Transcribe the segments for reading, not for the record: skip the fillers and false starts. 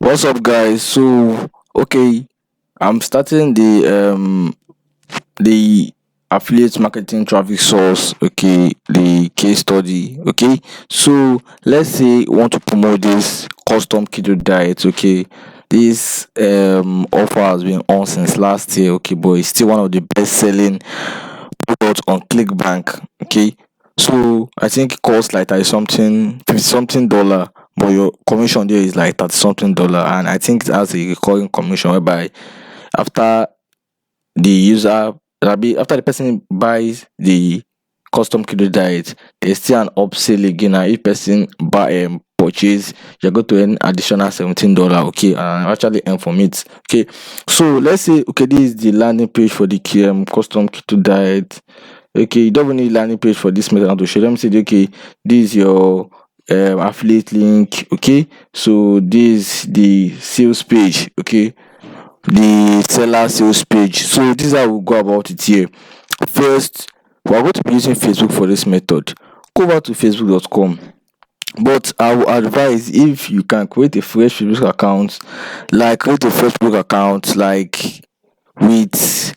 What's up, guys? So, okay, I'm starting the affiliate marketing traffic source. Okay, the case study. Okay, so let's say you want to promote this custom keto diet. Okay, this offer has been on since last year. Okay, but it's still one of the best selling products on Clickbank. Okay, so I think it costs like 30 something, 50 something dollar, but your commission there is like 30 something dollar, and I think it has a recurring commission whereby after the user after the person buys the custom keto diet, there's still an upsell again, and if person buy purchase, you're going to earn additional $17. Okay, and I actually earn from it. Okay, so let's say, okay, this is the landing page for the custom keto diet. Okay, you don't even need landing page for this method to show. Let me say, okay, this is your affiliate link. Okay, so this is the sales page. Okay, the seller sales page. So this is how we go about it here. First, we are going to be using Facebook for this method. Go over to facebook.com, but I will advise, if you can create a fresh Facebook account, like create a Facebook account like with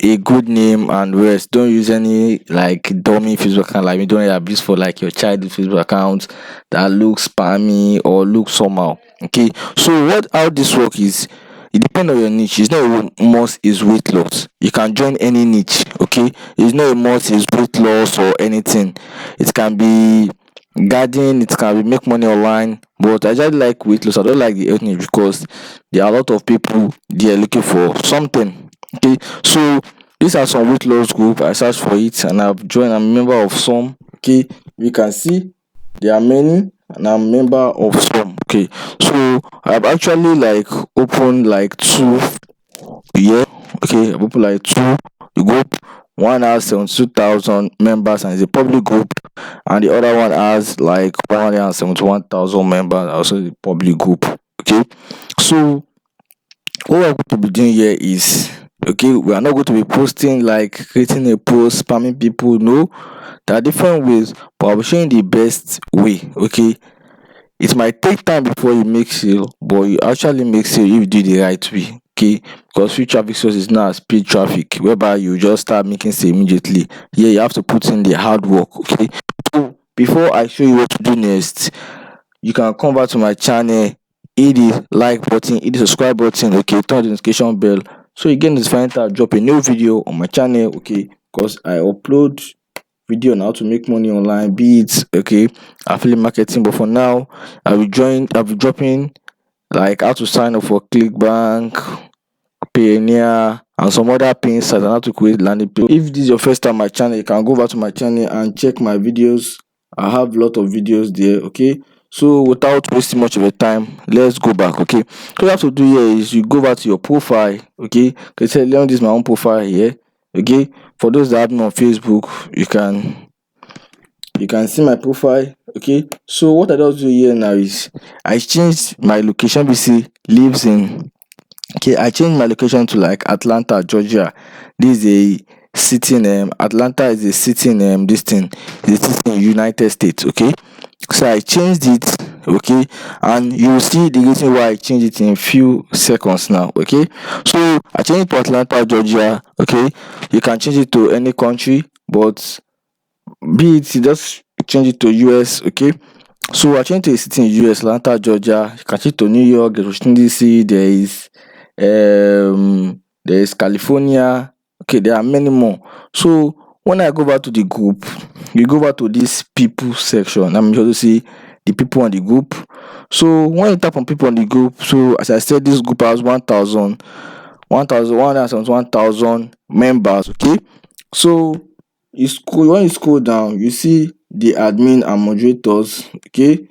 a good name and rest. Don't use any like dummy Facebook account like me. Don't abuse for like your child Facebook account that looks spammy or looks somehow. Okay, so what how this work is, it depends on your niche. It's not a must is weight loss. You can join any niche. Okay, it's not a must is weight loss or anything. It can be gardening, it can be make money online, but I just like weight loss. I don't like the health niche because there are a lot of people they are looking for something. Okay, so these are some weight loss group. I searched for it and I've joined. I'm a member of some. Okay, you can see there are many and I'm a member of some. Okay, so I've actually like opened like two. Yeah, okay, I've opened like two group. One has 72,000 members and is a public group, and the other one has like 171,000 members, also the public group. Okay, so what we're going to be doing here is, okay, we are not going to be posting like creating a post spamming people. No, there are different ways, but I'll be showing the best way. Okay, it might take time before you make sale, but you actually make sale if you do the right way. Okay, because free traffic source is not as paid traffic whereby you just start making sale immediately. Yeah, you have to put in the hard work. Okay, so before I show you what to do next, you can come back to my channel, hit the like button, hit the subscribe button. Okay, turn the notification bell so you get notified time I drop a new video on my channel. Okay, because I upload video on how to make money online, be it okay affiliate marketing, but for now I'll be dropping like how to sign up for Clickbank, Pioneer, and some other pins and how to create landing page. If this is your first time on my channel, you can go back to my channel and check my videos. I have a lot of videos there. Okay, so without wasting much of your time, let's go back. Okay, so you have to do here is you go back to your profile. Okay, because this is my own profile here. Okay, for those that have me on Facebook, you can see my profile. Okay, so what I just do here now is I changed my location. BC lives in, okay, I changed my location to like Atlanta, Georgia. This is a city in Atlanta is a city in this thing is a city in United States. Okay, so I changed it. Okay, and you will see the reason why I changed it in few seconds now. Okay, so I changed it to Atlanta, Georgia. Okay, you can change it to any country, but be it you just change it to US. Okay, so I changed to a city in US, Atlanta, Georgia. You can change to New York, there's Washington DC, there is California. Okay, there are many more. So when I go back to the group, you go back to this people section. I'm sure to see the people on the group. So when you tap on people on the group, so as I said, this group has 1,171,000 members. Okay, so when you scroll down, you see the admin and moderators. Okay,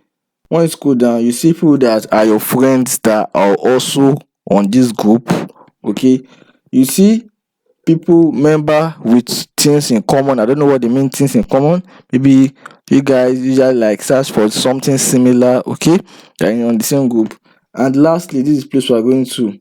when you scroll down, you see people that are your friends that are also on this group. Okay, you see people member with things in common. I don't know what they mean things in common. Maybe you guys usually like search for something similar. Okay, you're on the same group. And lastly, this is place we are going to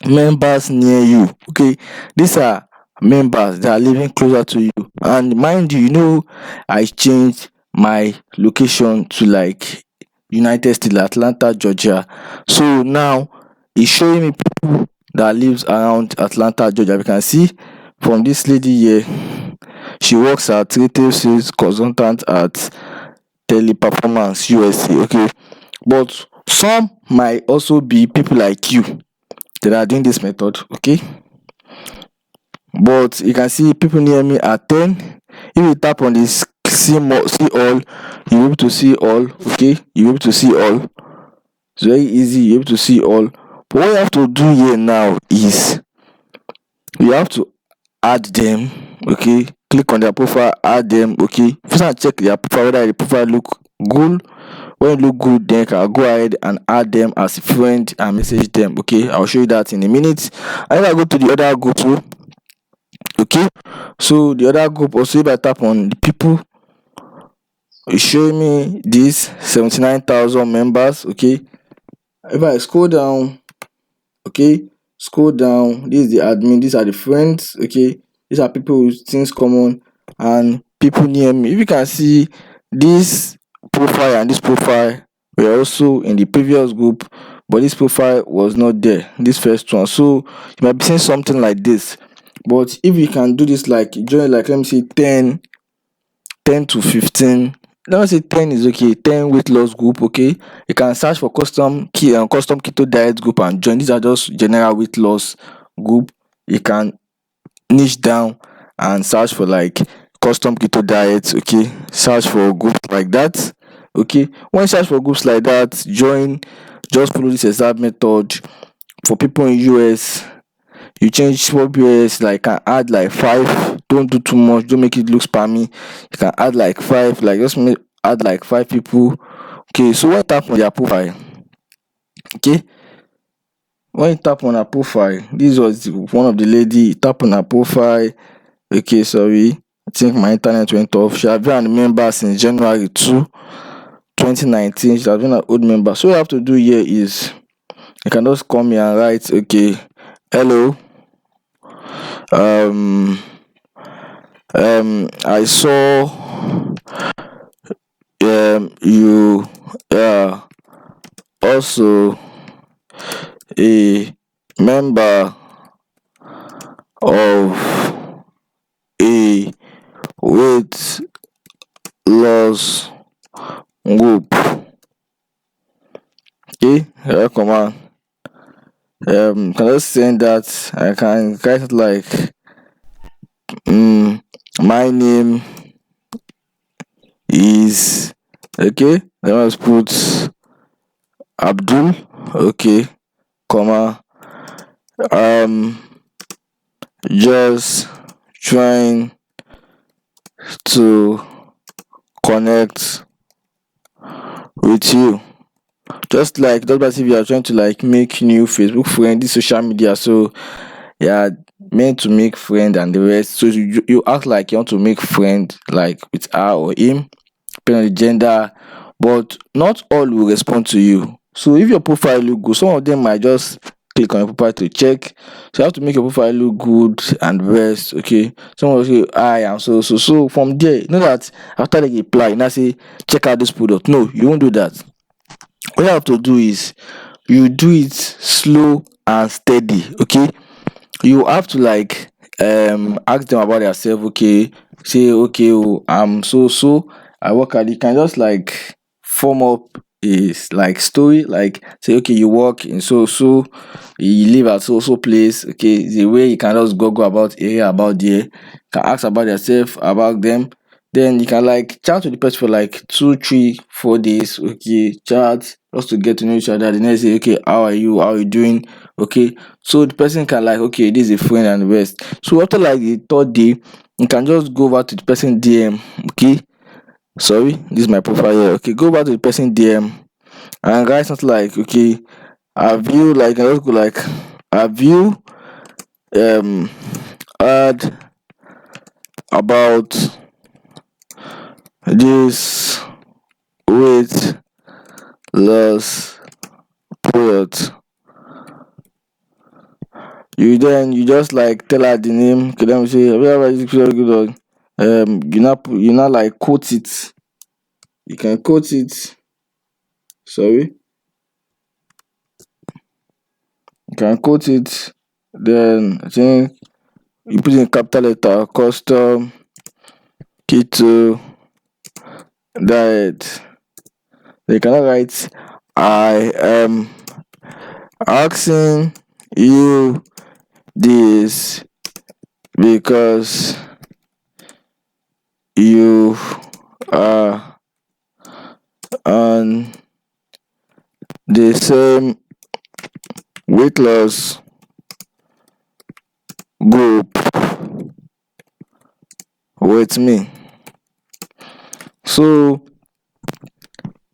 members near you. Okay, these are members that are living closer to you, and mind you, I changed my location to like United States, like Atlanta, Georgia. So now it's showing me people that lives around Atlanta, Georgia. We can see from this lady here, she works at retail sales consultant at Teleperformance USA. Okay, but some might also be people like you that are doing this method. Okay, but you can see people near me are 10. If you tap on this see more, see all, you'll be able to see all. Okay, you'll be able to see all. It's very easy, you're able to see all. But what you have to do here now is you have to add them. Okay, click on their profile, add them. Okay, first and check their profile whether the profile look good. When it look good, then you can go ahead and add them as a friend and message them. Okay, I'll show you that in a minute. And if I go to the other group too, okay, so the other group also, if I tap on the people, it's showing me this 79,000 members. Okay, if I scroll down, okay, scroll down, this is the admin, these are the friends. Okay, these are people with things common and people near me. If you can see, this profile and this profile were also in the previous group, but this profile was not there, this first one. So you might be seeing something like this. But if you can do this, like join, like let me say 10 to 15, let me say 10 is okay, 10 weight loss group. Okay, you can search for custom keto diet group and join. These are just general weight loss group. You can niche down and search for like custom keto diets. Okay, search for groups like that. Okay, when you search for groups like that, join. Just follow this exact method. For people in US, you change what US, like can add like 5. Don't do too much, don't make it look spammy. You can add like 5, like just add like 5 people. Okay, so when you tap on their profile, okay, when you tap on her profile, this was one of the lady. Tap on her profile. Okay, sorry, I think my internet went off. She has been a member since January 2 2019. She has been an old member. So what you have to do here is you can just come here and write, okay, hello, um I saw you are also a member of a weight loss group. Okay, command. Can I just send that? I can write it like my name is, okay, let's put Abdul. Okay, comma, um just trying to connect with you. Just like just as if you are trying to like make new Facebook friend, this social media. So yeah, meant to make friend and the rest. So you act like you want to make friend like with her or him, depending on the gender, but not all will respond to you. So if your profile look good, some of them might just click on your profile to check. So you have to make your profile look good and the rest. Okay, some will say I am so from there, you know that after they reply, you now say check out this product. No, you won't do that. What you have to do is you do it slow and steady. Okay, you have to like ask them about yourself. Okay, say okay, oh, I'm so I work at, you can just like form up is like story, like say okay, you work in you live at place. Okay, the way you can just go about area about there, can ask about yourself, about them. Then you can like chat with the person for like 2 3 4 days. Okay, chat just to get to know each other. The next say okay, how are you, how are you doing. Okay, so the person can like okay, this is a friend and the rest. So after like the third day, you can just go over to the person DM. Okay, sorry, this is my profile here. Okay, go back to the person DM and write something like okay, have you like, I just go like, have you um heard about this weight loss product? You just like tell her the name. Okay, let me say have you ever used this product? You not like quote it. You can quote it sorry, you can quote it. Then I think you put in capital letter custom keto diet. They cannot write I am asking you this because you are on the same weight loss group with me. So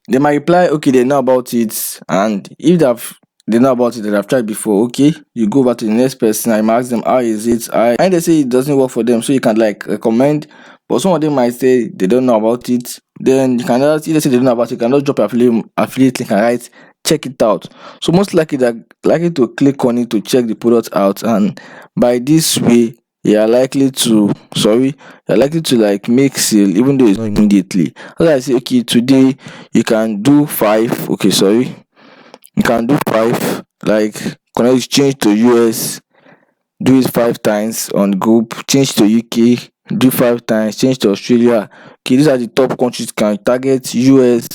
they might reply, okay, they know about it, and if they know about it, they have tried before. Okay, you go back to the next person. I might ask them how is it. And they say it doesn't work for them, so you can like recommend. But some of them might say they don't know about it. Then you can just, if they say they don't know about it, you can just drop affiliate link and write check it out. So most likely they're likely to click on it to check the product out, and by this way you are likely to you're likely to like make sale even though it's not immediately. As I say, okay, today you can do five. Okay, sorry, you can do five. Like connect, change to US, do it 5 times on group, change to UK, do 5 times, change to Australia. Okay, these are the top countries. You can target US,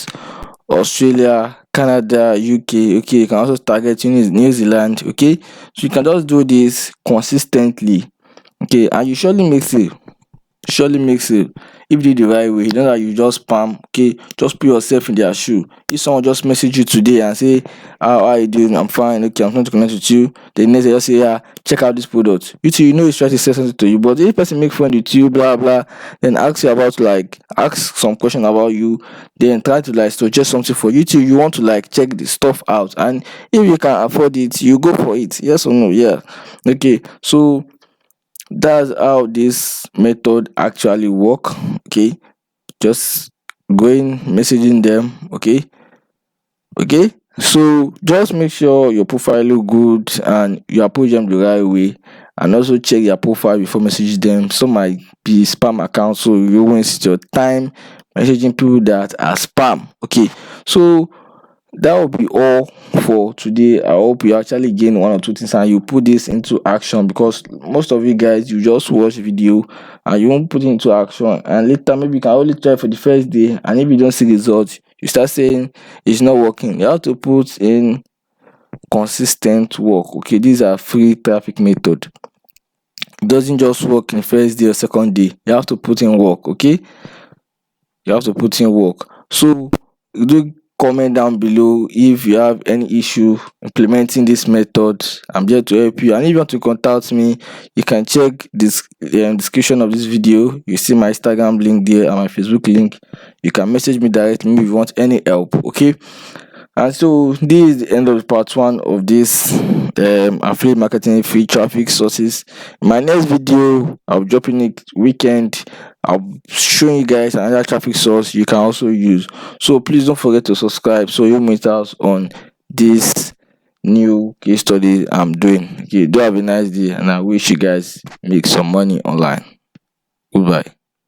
Australia, Canada, UK. Okay, you can also target New Zealand. Okay, so you can just do this consistently. Okay, and you surely makes it if you do the right way. You know that you just spam. Okay, just put yourself in their shoe. If someone just message you today and say, how are you doing? I'm fine. Okay, I'm trying to connect with you. The next day just say, yeah, check out this product. You too, you know he's trying to say something to you. But if person make friend with you, blah blah, then ask some question about you, then try to like suggest something for you too. You want to like check the stuff out, and if you can afford it, you go for it. Yes or no? Yeah. Okay. So that's how this method actually work. Okay, just going messaging them. Okay, so just make sure your profile look good and you approach them the right way, and also check their profile before messaging them. Some might be spam accounts, so you won't waste your time messaging people that are spam. Okay, so that will be all for today. I hope you actually gain one or two things and you put this into action, because most of you guys, you just watch video and you won't put it into action, and later maybe you can only try for the first day, and if you don't see results, you start saying it's not working. You have to put in consistent work. Okay, these are free traffic method. It doesn't just work in first day or second day. You have to put in work. Okay, you have to put in work. So do comment down below if you have any issue implementing this method. I'm here to help you, and if you want to contact me, you can check this description of this video. You see my Instagram link there and my Facebook link. You can message me directly if you want any help. Okay, and so this is the end of part one of this affiliate marketing free traffic sources. In my next video, I'll drop in it weekend. I'll show you guys another traffic source you can also use. So please don't forget to subscribe so you miss out on this new case study I'm doing. Okay, do have a nice day, and I wish you guys make some money online. Goodbye.